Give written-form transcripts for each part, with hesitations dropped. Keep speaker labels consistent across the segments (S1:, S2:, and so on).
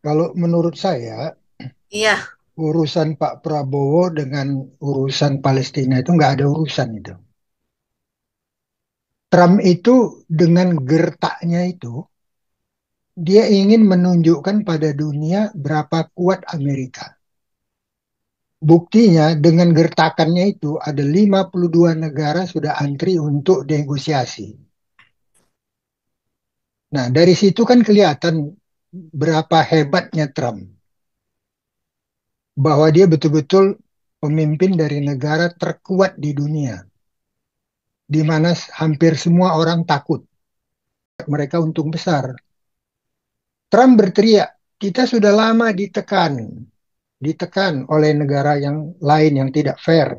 S1: Kalau menurut saya,
S2: Iya,
S1: urusan Pak Prabowo dengan urusan Palestina itu nggak ada urusan itu. Trump itu dengan gertaknya itu, dia ingin menunjukkan pada dunia berapa kuat Amerika. Buktinya dengan gertakannya itu ada 52 negara sudah antri untuk negosiasi. Nah, dari situ kan kelihatan berapa hebatnya Trump. Bahwa dia betul-betul pemimpin dari negara terkuat di dunia. Di mana hampir semua orang takut. Mereka untung besar. Trump berteriak, kita sudah lama ditekan. Ditekan oleh negara yang lain yang tidak fair.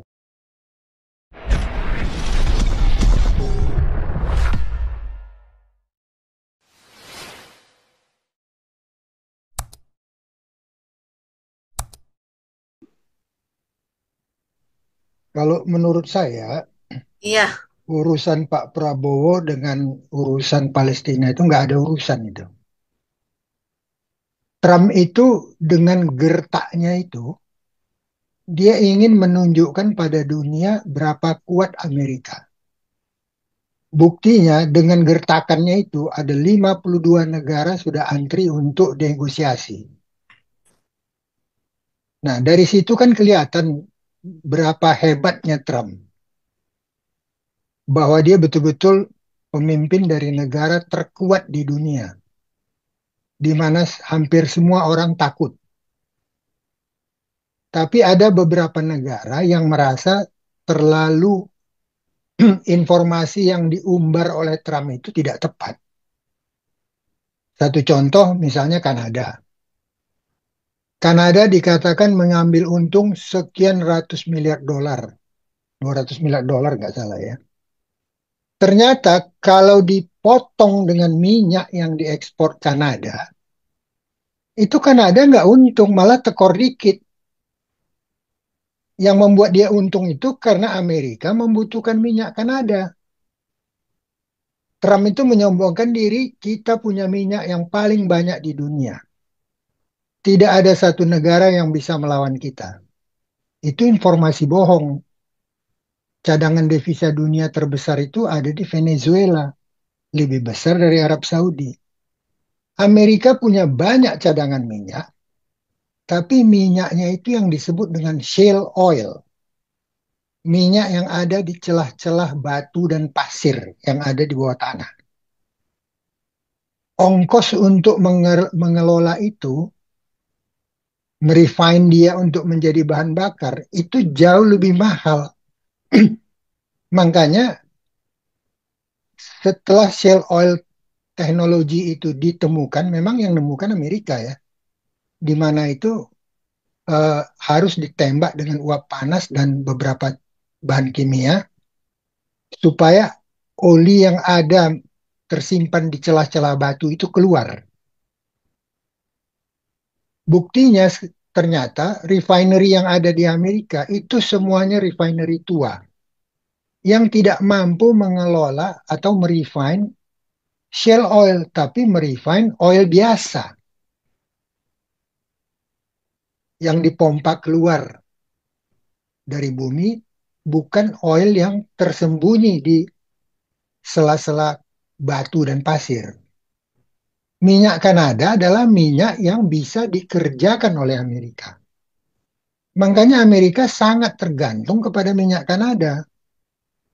S1: Kalau menurut saya,
S2: iya.
S1: urusan Pak Prabowo dengan urusan Palestina itu nggak ada urusan itu. Trump itu dengan gertaknya itu, dia ingin menunjukkan pada dunia berapa kuat Amerika. Buktinya dengan gertakannya itu ada 52 negara sudah antri untuk negosiasi. Nah, dari situ kan kelihatan berapa hebatnya Trump. Bahwa dia betul-betul pemimpin dari negara terkuat di dunia. Di mana hampir semua orang takut. Tapi ada beberapa negara yang merasa terlalu informasi yang diumbar oleh Trump itu tidak tepat. Satu contoh misalnya Kanada. Kanada dikatakan mengambil untung sekian ratus miliar dolar. 200 miliar dolar nggak salah ya. Ternyata kalau dipotong dengan minyak yang diekspor Kanada, itu Kanada nggak untung, malah tekor dikit. Yang membuat dia untung itu karena Amerika membutuhkan minyak Kanada. Trump itu menyombongkan diri, kita punya minyak yang paling banyak di dunia. Tidak ada satu negara yang bisa melawan kita. Itu informasi bohong. Cadangan devisa dunia terbesar itu ada di Venezuela, lebih besar dari Arab Saudi. Amerika punya banyak cadangan minyak, tapi minyaknya itu yang disebut dengan shale oil. Minyak yang ada di celah-celah batu dan pasir yang ada di bawah tanah. Ongkos untuk mengelola itu, merefine dia untuk menjadi bahan bakar, itu jauh lebih mahal. Makanya setelah shale oil teknologi itu ditemukan, memang yang nemukan Amerika ya, di mana itu harus ditembak dengan uap panas dan beberapa bahan kimia supaya oli yang ada tersimpan di celah-celah batu itu keluar. Buktinya ternyata refinery yang ada di Amerika itu semuanya refinery tua yang tidak mampu mengelola atau merefine shale oil, tapi merefine oil biasa yang dipompa keluar dari bumi, bukan oil yang tersembunyi di sela-sela batu dan pasir. Minyak Kanada adalah minyak yang bisa dikerjakan oleh Amerika. Makanya Amerika sangat tergantung kepada minyak Kanada.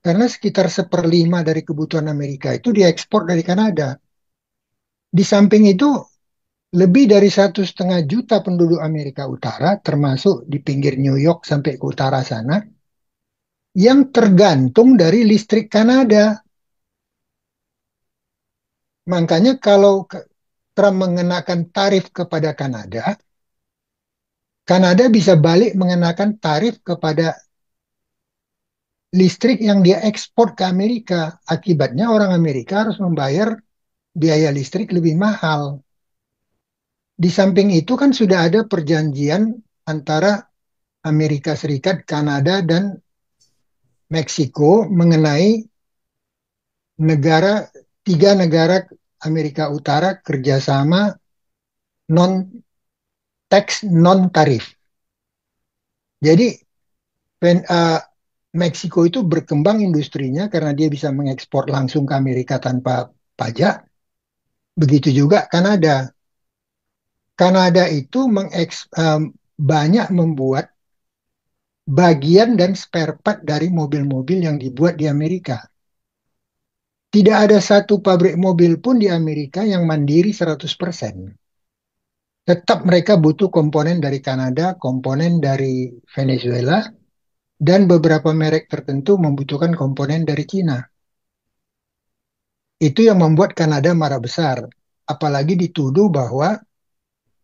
S1: Karena sekitar seperlima dari kebutuhan Amerika itu diekspor dari Kanada. Di samping itu, lebih dari 1,5 juta penduduk Amerika Utara, termasuk di pinggir New York sampai ke utara sana, yang tergantung dari listrik Kanada. Makanya kalau Trump mengenakan tarif kepada Kanada, Kanada bisa balik mengenakan tarif kepada listrik yang dia ekspor ke Amerika. Akibatnya orang Amerika harus membayar biaya listrik lebih mahal. Di samping itu kan sudah ada perjanjian antara Amerika Serikat, Kanada, dan Meksiko mengenai negara tiga negara Amerika Utara kerjasama non tax non tarif. Jadi Meksiko itu berkembang industrinya karena dia bisa mengekspor langsung ke Amerika tanpa pajak. Begitu juga Kanada. Kanada itu banyak membuat bagian dan spare part dari mobil-mobil yang dibuat di Amerika. Tidak ada satu pabrik mobil pun di Amerika yang mandiri 100%. Tetap mereka butuh komponen dari Kanada, komponen dari Venezuela, dan beberapa merek tertentu membutuhkan komponen dari Cina. Itu yang membuat Kanada marah besar. Apalagi dituduh bahwa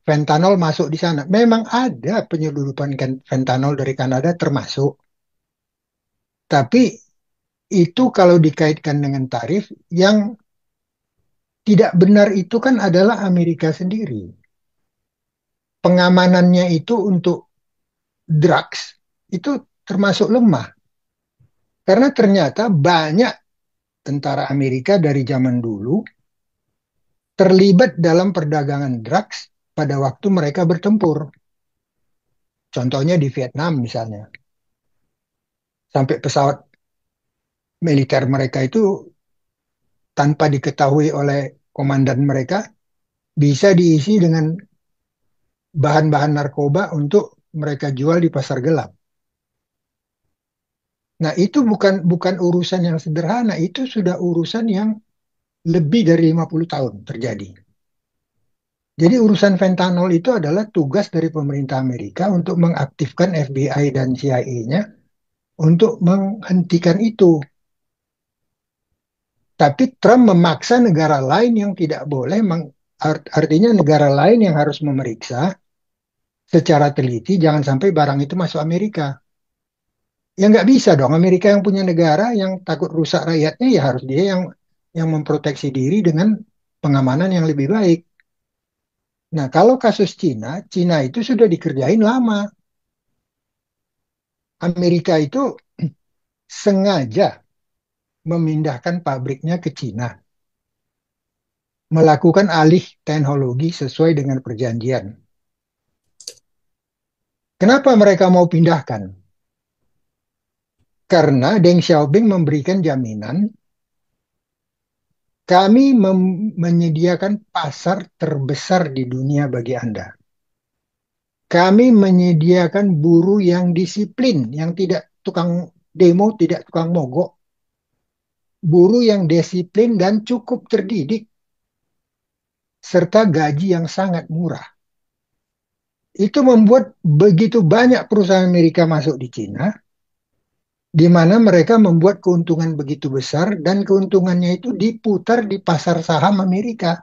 S1: fentanyl masuk di sana. Memang ada penyelundupan fentanyl dari Kanada termasuk. Tapi itu kalau dikaitkan dengan tarif, yang tidak benar itu kan adalah Amerika sendiri. Pengamanannya itu untuk drugs itu termasuk lemah. Karena ternyata banyak tentara Amerika dari zaman dulu terlibat dalam perdagangan drugs pada waktu mereka bertempur. Contohnya di Vietnam misalnya. Sampai pesawat militer mereka itu tanpa diketahui oleh komandan mereka bisa diisi dengan bahan-bahan narkoba untuk mereka jual di pasar gelap. Nah, itu bukan urusan yang sederhana, itu sudah urusan yang lebih dari 50 tahun terjadi. Jadi urusan fentanyl itu adalah tugas dari pemerintah Amerika untuk mengaktifkan FBI dan CIA-nya untuk menghentikan itu. Tapi Trump memaksa negara lain yang tidak boleh, artinya negara lain yang harus memeriksa secara teliti, jangan sampai barang itu masuk Amerika. Ya nggak bisa dong, Amerika yang punya negara yang takut rusak rakyatnya, ya harus dia yang memproteksi diri dengan pengamanan yang lebih baik. Nah, kalau kasus Cina, Cina itu sudah dikerjain lama. Amerika itu sengaja memindahkan pabriknya ke Cina, melakukan alih teknologi sesuai dengan perjanjian. Kenapa mereka mau pindahkan? Karena Deng Xiaoping memberikan jaminan, kami menyediakan pasar terbesar di dunia bagi Anda. Kami menyediakan buruh yang disiplin, yang tidak tukang demo, tidak tukang mogok. Buruh yang disiplin dan cukup terdidik, serta gaji yang sangat murah. Itu membuat begitu banyak perusahaan Amerika masuk di Cina, di mana mereka membuat keuntungan begitu besar dan keuntungannya itu diputar di pasar saham Amerika.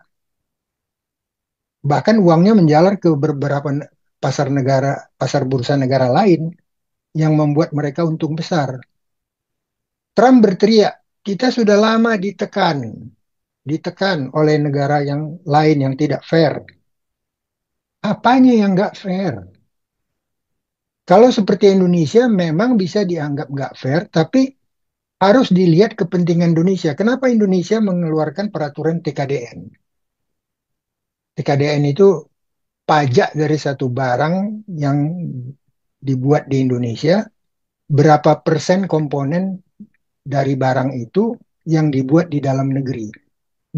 S1: Bahkan uangnya menjalar ke beberapa pasar negara, pasar bursa negara lain yang membuat mereka untung besar. Trump berteriak, kita sudah lama ditekan oleh negara yang lain yang tidak fair. Apanya yang nggak fair? Kalau seperti Indonesia memang bisa dianggap nggak fair, tapi harus dilihat kepentingan Indonesia. Kenapa Indonesia mengeluarkan peraturan TKDN? TKDN itu pajak dari satu barang yang dibuat di Indonesia, berapa persen komponen dari barang itu yang dibuat di dalam negeri.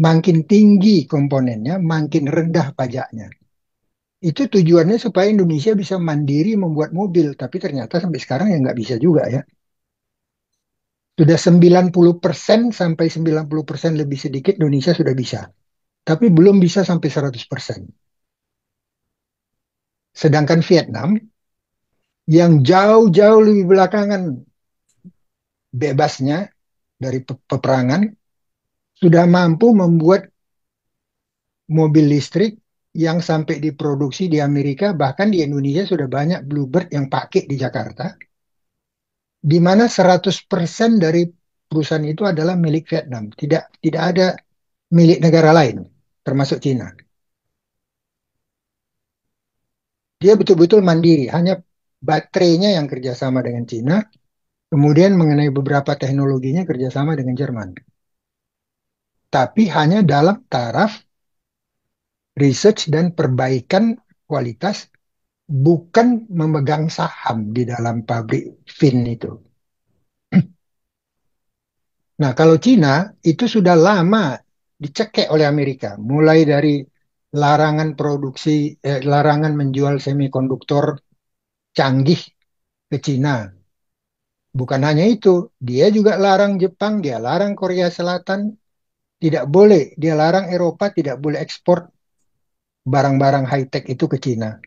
S1: Makin tinggi komponennya, makin rendah pajaknya. Itu tujuannya supaya Indonesia bisa mandiri membuat mobil, tapi ternyata sampai sekarang ya nggak bisa juga ya. Sudah 90% sampai 90% lebih sedikit Indonesia sudah bisa. Tapi belum bisa sampai 100%. Sedangkan Vietnam yang jauh-jauh lebih belakangan bebasnya dari peperangan sudah mampu membuat mobil listrik yang sampai diproduksi di Amerika, bahkan di Indonesia sudah banyak Bluebird yang pakai di Jakarta, di mana 100% dari perusahaan itu adalah milik Vietnam, tidak ada milik negara lain, termasuk Cina. Dia betul-betul mandiri, hanya baterainya yang kerjasama dengan Cina, kemudian mengenai beberapa teknologinya kerjasama dengan Jerman. Tapi hanya dalam taraf research dan perbaikan kualitas bukan memegang saham di dalam pabrik fin itu. Nah, kalau Cina itu sudah lama dicekek oleh Amerika, mulai dari larangan produksi, larangan menjual semikonduktor canggih ke Cina. Bukan hanya itu, dia juga larang Jepang, dia larang Korea Selatan, tidak boleh, dia larang Eropa tidak boleh ekspor barang-barang high-tech itu ke Cina.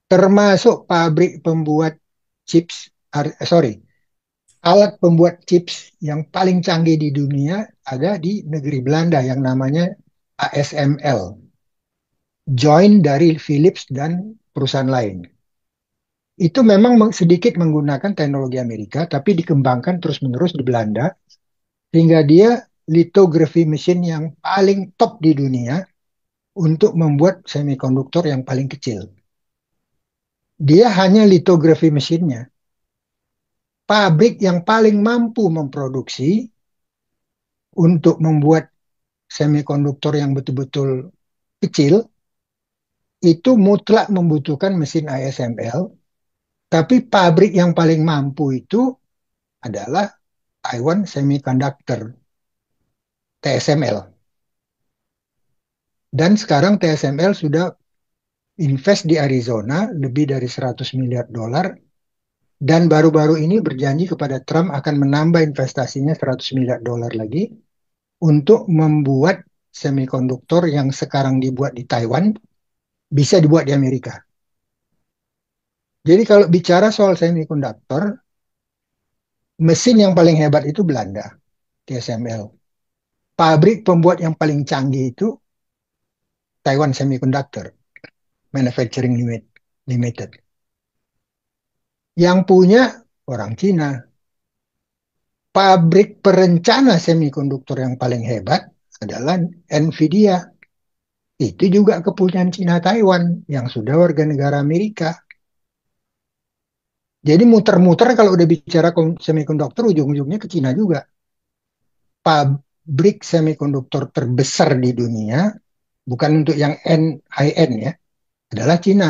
S1: Termasuk pabrik pembuat chips, sorry, alat pembuat chips yang paling canggih di dunia ada di negeri Belanda yang namanya ASML, joint dari Philips dan perusahaan lain. Itu memang sedikit menggunakan teknologi Amerika, tapi dikembangkan terus-menerus di Belanda, sehingga dia lithography mesin yang paling top di dunia untuk membuat semikonduktor yang paling kecil. Dia hanya lithography mesinnya. Pabrik yang paling mampu memproduksi untuk membuat semikonduktor yang betul-betul kecil itu mutlak membutuhkan mesin ASML, tapi pabrik yang paling mampu itu adalah Taiwan Semiconductor, TSML. Dan sekarang TSML sudah invest di Arizona lebih dari 100 miliar dolar dan baru-baru ini berjanji kepada Trump akan menambah investasinya 100 miliar dolar lagi untuk membuat semikonduktor yang sekarang dibuat di Taiwan bisa dibuat di Amerika. Jadi kalau bicara soal semikonduktor, mesin yang paling hebat itu Belanda, TSML. Pabrik pembuat yang paling canggih itu Taiwan Semiconductor Manufacturing Limited. Yang punya orang Cina. Pabrik perencana semikonduktor yang paling hebat adalah Nvidia. Itu juga kepunyaan Cina Taiwan yang sudah warga negara Amerika. Jadi muter-muter kalau udah bicara semikonduktor ujung-ujungnya ke Cina juga. Pabrik semikonduktor terbesar di dunia, bukan untuk yang high-end ya, adalah Cina.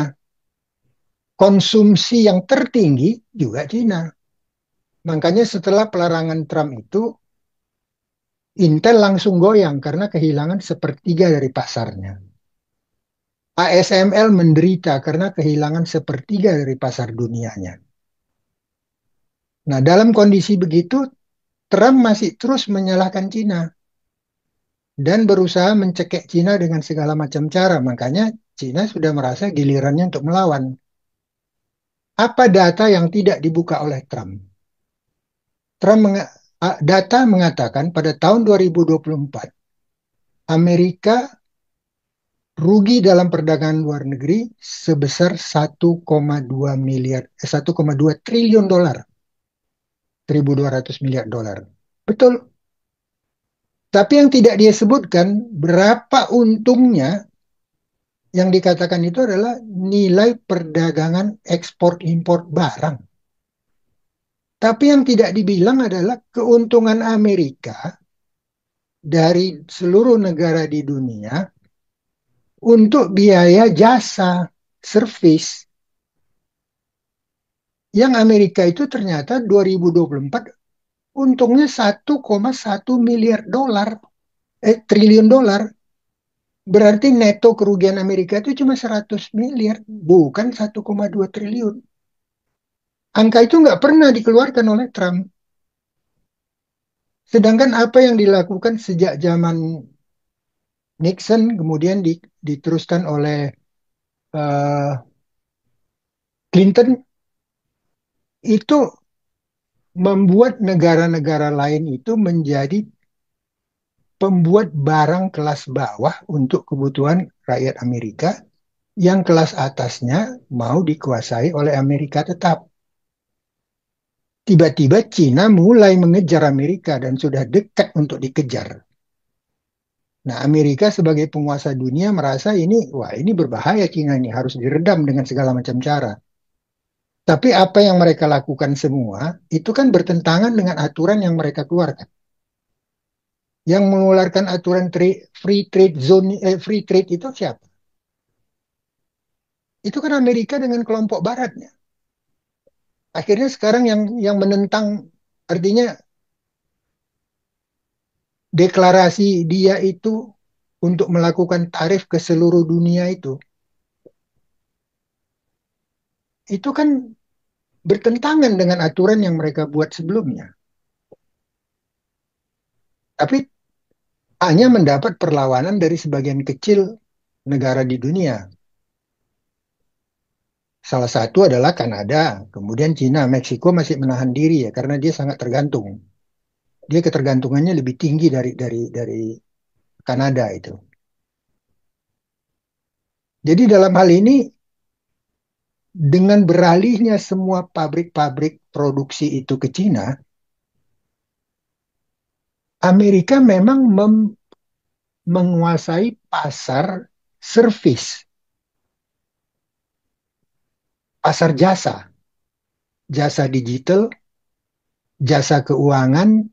S1: Konsumsi yang tertinggi juga Cina. Makanya setelah pelarangan Trump itu, Intel langsung goyang karena kehilangan sepertiga dari pasarnya. ASML menderita karena kehilangan sepertiga dari pasar dunianya. Nah, dalam kondisi begitu, Trump masih terus menyalahkan Cina dan berusaha mencekik Cina dengan segala macam cara. Makanya Cina sudah merasa gilirannya untuk melawan. Apa data yang tidak dibuka oleh Trump? Data mengatakan pada tahun 2024, Amerika rugi dalam perdagangan luar negeri sebesar 1,2 triliun dolar, 1.200 miliar dolar. Betul. Tapi yang tidak dia sebutkan berapa untungnya yang dikatakan itu adalah nilai perdagangan ekspor impor barang. Tapi yang tidak dibilang adalah keuntungan Amerika dari seluruh negara di dunia untuk biaya jasa, servis. Yang Amerika itu ternyata 2024 untungnya 1,1 miliar dolar, triliun dolar. Berarti neto kerugian Amerika itu cuma 100 miliar, bukan 1,2 triliun. Angka itu nggak pernah dikeluarkan oleh Trump. Sedangkan apa yang dilakukan sejak zaman Nixon, kemudian diteruskan oleh uh, Clinton, itu membuat negara-negara lain itu menjadi pembuat barang kelas bawah untuk kebutuhan rakyat Amerika yang kelas atasnya mau dikuasai oleh Amerika tetap. Tiba-tiba Cina mulai mengejar Amerika dan sudah dekat untuk dikejar. Nah, Amerika sebagai penguasa dunia merasa ini, wah ini berbahaya Cina ini, harus diredam dengan segala macam cara. Tapi apa yang mereka lakukan semua, itu kan bertentangan dengan aturan yang mereka keluarkan. Yang mengeluarkan aturan free trade zone, free trade itu siapa? Itu kan Amerika dengan kelompok Baratnya. Akhirnya sekarang yang menentang, artinya deklarasi dia itu untuk melakukan tarif ke seluruh dunia itu kan bertentangan dengan aturan yang mereka buat sebelumnya. Tapi hanya mendapat perlawanan dari sebagian kecil negara di dunia. Salah satu adalah Kanada, kemudian Cina, Meksiko masih menahan diri ya karena dia sangat tergantung. Dia ketergantungannya lebih tinggi dari Kanada itu. Jadi dalam hal ini dengan beralihnya semua pabrik-pabrik produksi itu ke Cina, Amerika memang menguasai pasar servis, pasar jasa, jasa digital, jasa keuangan,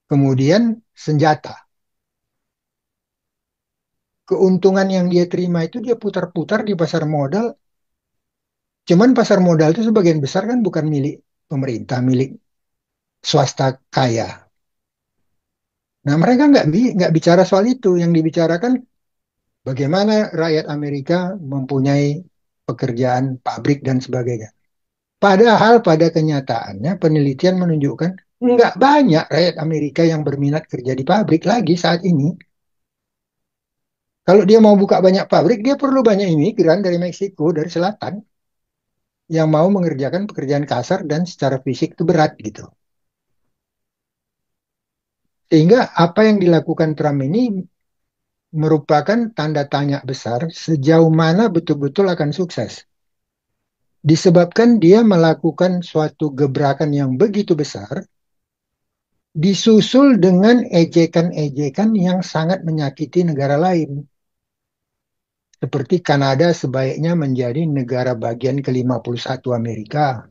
S1: kemudian senjata. Keuntungan yang dia terima itu dia putar-putar di pasar modal. Cuman pasar modal itu sebagian besar kan bukan milik pemerintah, milik swasta kaya. Nah mereka nggak bicara soal itu. Yang dibicarakan bagaimana rakyat Amerika mempunyai pekerjaan pabrik dan sebagainya. Padahal pada kenyataannya penelitian menunjukkan nggak banyak rakyat Amerika yang berminat kerja di pabrik lagi saat ini. Kalau dia mau buka banyak pabrik, dia perlu banyak imigran dari Meksiko, dari selatan, yang mau mengerjakan pekerjaan kasar dan secara fisik itu berat gitu. Sehingga apa yang dilakukan Trump ini merupakan tanda tanya besar sejauh mana betul-betul akan sukses. Disebabkan dia melakukan suatu gebrakan yang begitu besar, disusul dengan ejekan-ejekan yang sangat menyakiti negara lain. Seperti Kanada sebaiknya menjadi negara bagian ke-51 Amerika.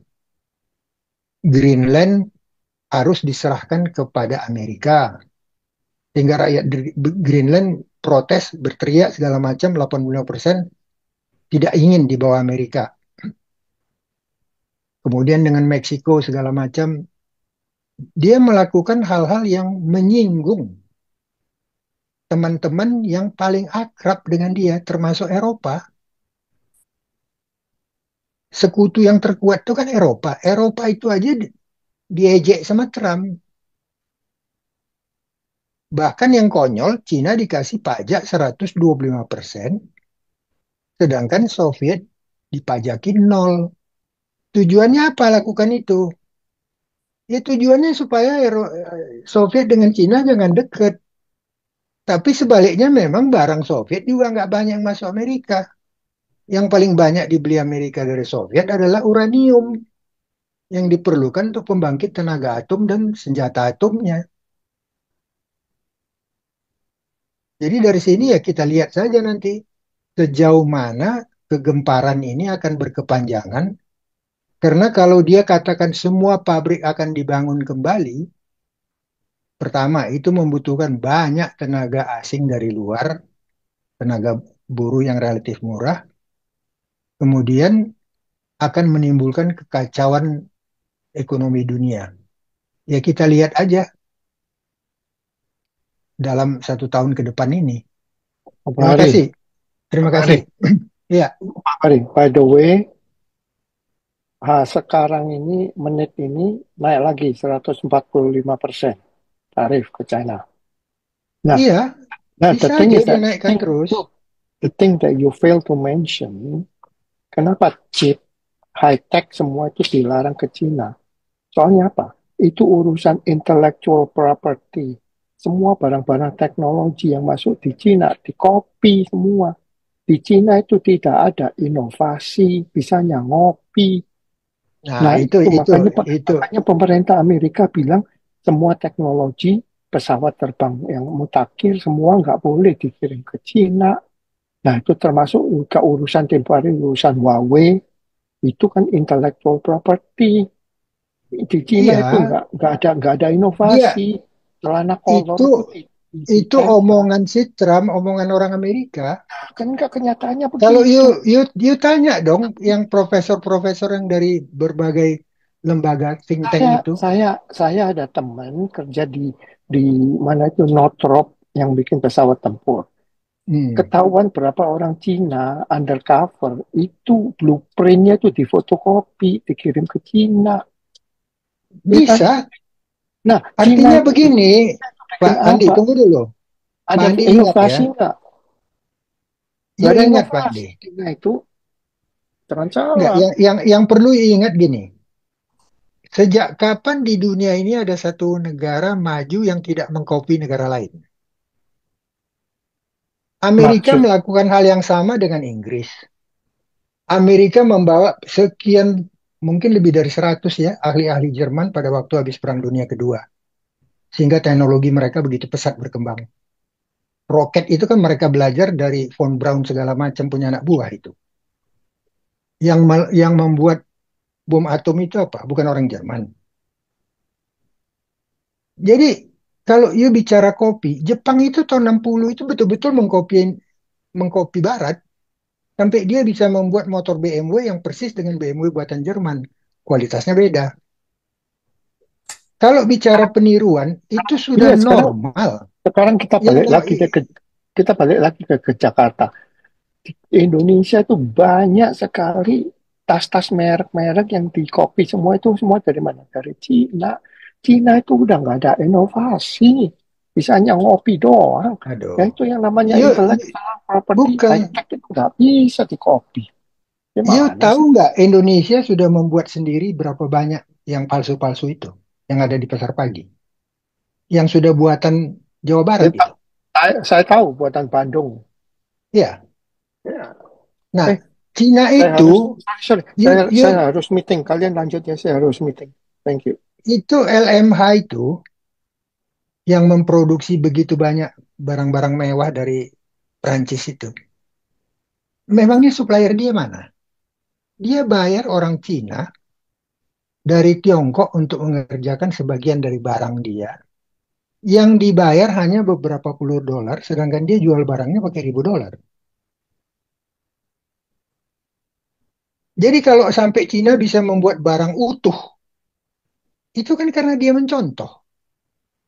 S1: Greenland harus diserahkan kepada Amerika. Sehingga rakyat Greenland protes, berteriak segala macam, 85% tidak ingin di bawah Amerika. Kemudian dengan Meksiko segala macam, dia melakukan hal-hal yang menyinggung teman-teman yang paling akrab dengan dia, termasuk Eropa. Sekutu yang terkuat itu kan Eropa. Eropa itu aja diejek sama Trump. Bahkan yang konyol, Cina dikasih pajak 125%, sedangkan Soviet dipajaki nol. Tujuannya apa lakukan itu? Ya tujuannya supaya Soviet dengan Cina jangan deket. Tapi sebaliknya memang barang Soviet juga nggak banyak yang masuk Amerika. Yang paling banyak dibeli Amerika dari Soviet adalah uranium yang diperlukan untuk pembangkit tenaga atom dan senjata atomnya. Jadi dari sini ya kita lihat saja nanti sejauh mana kegemparan ini akan berkepanjangan. Karena kalau dia katakan semua pabrik akan dibangun kembali, pertama itu membutuhkan banyak tenaga asing dari luar, tenaga buruh yang relatif murah, kemudian akan menimbulkan kekacauan ekonomi dunia. Ya kita lihat aja dalam 1 tahun ke depan ini.
S3: Pak
S1: Terima
S3: Fahri,
S1: kasih. Terima
S3: Pak
S1: kasih.
S3: Fahri,
S1: Ya,
S3: Pak Fahri, by the way, sekarang ini menit ini naik lagi 145% tarif ke China. Nah,
S1: iya,
S3: the
S1: bisa
S3: thing
S1: aja
S3: is
S1: dia
S3: that
S1: naikkan terus.
S3: the thing that you fail to mention, kenapa chip high tech semua itu dilarang ke China? Soalnya apa? Itu urusan intellectual property. Semua barang-barang teknologi yang masuk di Cina di copy semua. Di Cina itu tidak ada inovasi, bisanya ngopi.
S1: Nah,
S3: Nah,
S1: itu
S3: itu
S1: itu itu.
S3: makanya pemerintah Amerika bilang semua teknologi pesawat terbang yang mutakhir semua nggak boleh dikirim ke Cina. Nah, itu termasuk juga urusan tempo hari urusan Huawei itu kan intellectual property. Di Cina
S1: Iya,
S3: itu nggak ada
S1: dia
S3: inovasi. Celana kolor
S1: itu
S3: putih. isi
S1: Itu
S3: tembak.
S1: omongan si Trump, omongan orang Amerika.
S3: Kan nggak kenyataannya
S1: Kalau
S3: begitu.
S1: you tanya dong yang profesor-profesor yang dari berbagai lembaga think tank
S3: Saya
S1: itu.
S3: saya saya ada teman kerja di mana itu Northrop yang bikin pesawat tempur.
S1: Hmm,
S3: Ketahuan berapa orang Cina undercover itu blueprintnya itu difotokopi, dikirim ke Cina, ya kan?
S1: bisa.
S3: Nah, Cina
S1: Artinya
S3: itu
S1: begini,
S3: bikin
S1: Pak Andi,
S3: apa?
S1: tunggu dulu. Pak
S3: Ada
S1: Andi ingat ya.
S3: inovasi nggak? Nggak
S1: You
S3: ada
S1: ingat Pak
S3: inovasi.
S1: Andi.
S3: Cina itu
S1: Nggak,
S3: terancam.
S1: yang perlu ingat gini. Sejak kapan di dunia ini ada satu negara maju yang tidak mengkopi negara lain? Amerika
S3: Maksud,
S1: melakukan hal yang sama dengan Inggris. Amerika membawa sekian, mungkin lebih dari 100 ya, ahli-ahli Jerman pada waktu habis Perang Dunia Kedua. Sehingga teknologi mereka begitu pesat berkembang. Roket itu kan mereka belajar dari von Braun segala macam punya anak buah itu. Yang membuat bom atom itu apa? Bukan orang Jerman. Jadi kalau you bicara kopi, Jepang itu tahun 60 itu betul-betul mengkopi Barat sampai dia bisa membuat motor BMW yang persis dengan BMW buatan Jerman. Kualitasnya beda. Kalau bicara peniruan itu sudah
S3: iya
S1: normal.
S3: sekarang kita
S1: Yang
S3: balik lagi kita balik lagi ke Jakarta. Di Indonesia itu banyak sekali tas-tas merek-merek yang di copy semua itu semua dari mana? Dari Cina. Cina itu udah nggak ada inovasi. Bisa hanya ngopi doang. Ya
S1: aduh,
S3: itu yang namanya
S1: you
S3: intellectual property
S1: bukan
S3: high tech itu nggak bisa di copy.
S1: you
S3: Gimana
S1: tahu
S3: sih?
S1: nggak Indonesia sudah membuat sendiri berapa banyak yang palsu-palsu itu yang ada di pasar pagi, yang sudah buatan Jawa Barat
S3: Saya,
S1: itu.
S3: saya tahu buatan Bandung.
S1: Ya,
S3: Ya.
S1: nah
S3: Eh,
S1: Cina
S3: saya
S1: itu
S3: harus sorry,
S1: you
S3: saya harus meeting. Kalian lanjut ya, saya harus meeting. Thank you.
S1: itu LMH itu yang memproduksi begitu banyak barang-barang mewah dari Prancis itu. Memangnya supplier dia mana? Dia bayar orang Cina dari Tiongkok untuk mengerjakan sebagian dari barang dia. Yang dibayar hanya beberapa puluh dolar, sedangkan dia jual barangnya pakai ribu dolar. Jadi kalau sampai Cina bisa membuat barang utuh, itu kan karena dia mencontoh.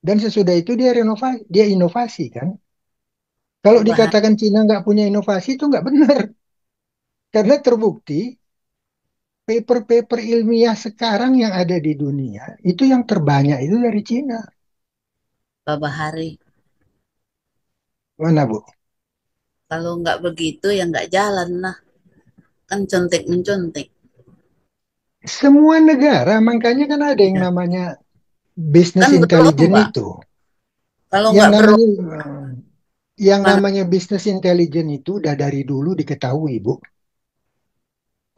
S1: Dan sesudah itu dia inovasi kan. Kalau
S2: Berbahaya.
S1: dikatakan Cina nggak punya inovasi itu nggak benar. Karena terbukti paper-paper ilmiah sekarang yang ada di dunia itu yang terbanyak itu dari Cina.
S2: Bahari.
S1: Mana Bu?
S2: Kalau nggak begitu ya nggak jalan lah. Kan contek mencontek.
S1: Semua negara, makanya kan ada yang
S2: Ya.
S1: namanya business
S2: Kan
S1: intelligence
S2: berlomba.
S1: itu.
S2: Kalau
S1: Yang
S2: nggak
S1: namanya
S2: berlomba
S1: yang
S2: mana
S1: namanya business intelligence itu udah dari dulu diketahui, Bu.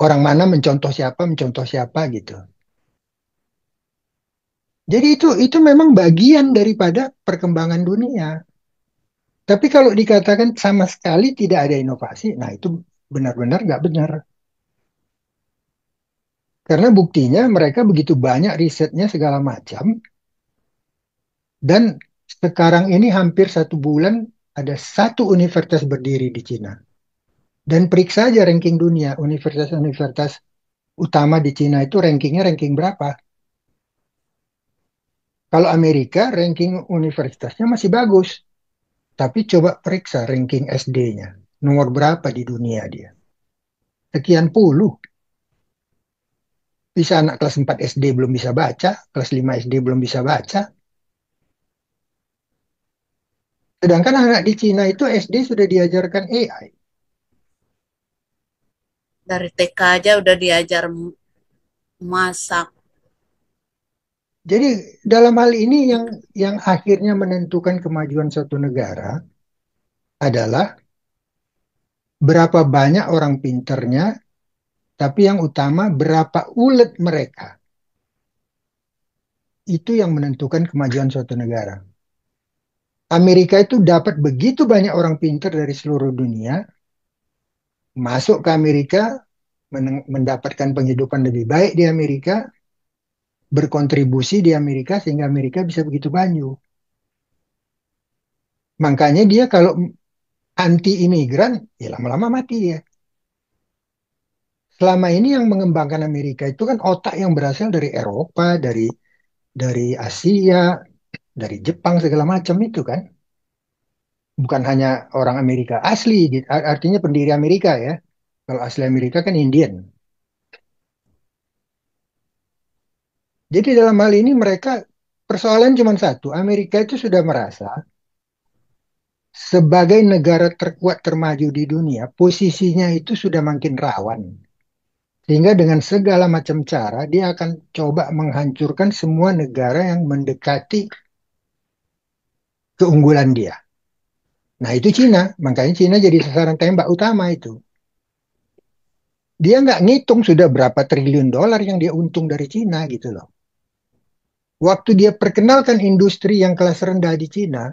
S1: Orang mana mencontoh siapa gitu. Jadi itu memang bagian daripada perkembangan dunia. Tapi kalau dikatakan sama sekali tidak ada inovasi, nah itu benar-benar nggak benar. Karena buktinya mereka begitu banyak risetnya segala macam, dan sekarang ini hampir 1 bulan ada satu universitas berdiri di Cina. Dan periksa aja ranking dunia, universitas-universitas utama di Cina itu rankingnya ranking berapa? Kalau Amerika ranking universitasnya masih bagus, tapi coba periksa ranking SD-nya. Nomor berapa di dunia dia? Sekian puluh. Bisa anak kelas 4 SD belum bisa baca, kelas 5 SD belum bisa baca. Sedangkan anak di Cina itu SD sudah diajarkan AI.
S2: dari TK aja udah diajar masak.
S1: Jadi dalam hal ini yang akhirnya menentukan kemajuan suatu negara adalah berapa banyak orang pinternya, tapi yang utama berapa ulet mereka. Itu yang menentukan kemajuan suatu negara. Amerika itu dapat begitu banyak orang pinter dari seluruh dunia, masuk ke Amerika, mendapatkan penghidupan lebih baik di Amerika, berkontribusi di Amerika sehingga Amerika bisa begitu banyak. Makanya dia kalau anti imigran, ya lama-lama mati ya. Selama ini yang mengembangkan Amerika itu kan otak yang berasal dari Eropa, dari Asia, dari Jepang segala macam itu kan. Bukan hanya orang Amerika asli, gitu. Artinya pendiri Amerika ya. Kalau asli Amerika kan Indian. Jadi dalam hal ini mereka persoalan cuma satu. Amerika itu sudah merasa sebagai negara terkuat termaju di dunia, posisinya itu sudah makin rawan. Sehingga dengan segala macam cara dia akan coba menghancurkan semua negara yang mendekati keunggulan dia. Nah itu Cina, makanya Cina jadi sasaran tembak utama itu. Dia nggak ngitung sudah berapa triliun dolar yang dia untung dari Cina gitu loh. Waktu dia perkenalkan industri yang kelas rendah di Cina,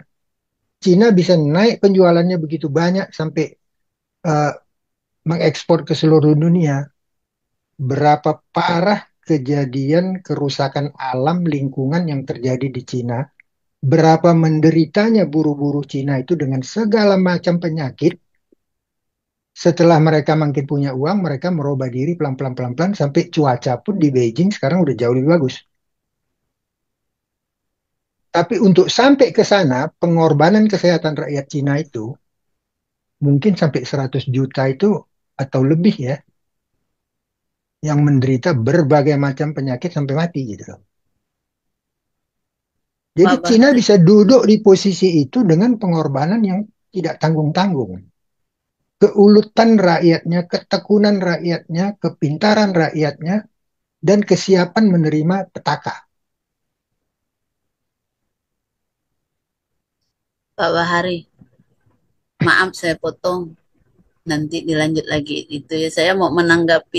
S1: Cina bisa naik penjualannya begitu banyak sampai eh, mengekspor ke seluruh dunia. Berapa parah kejadian kerusakan alam lingkungan yang terjadi di Cina, berapa menderitanya buruh-buruh Cina itu dengan segala macam penyakit. Setelah mereka makin punya uang, mereka merubah diri pelan-pelan pelan-pelan sampai cuaca pun di Beijing sekarang udah jauh lebih bagus. Tapi untuk sampai ke sana, pengorbanan kesehatan rakyat Cina itu mungkin sampai 100 juta itu atau lebih ya, yang menderita berbagai macam penyakit sampai mati gitu loh. Jadi
S2: Pak
S1: Cina
S2: Bahari.
S1: bisa duduk di posisi itu dengan pengorbanan yang tidak tanggung-tanggung. Keulutan rakyatnya, ketekunan rakyatnya, kepintaran rakyatnya, dan kesiapan menerima petaka.
S2: Pak Bahari, maaf saya potong. Nanti dilanjut lagi. Itu ya, saya mau menanggapi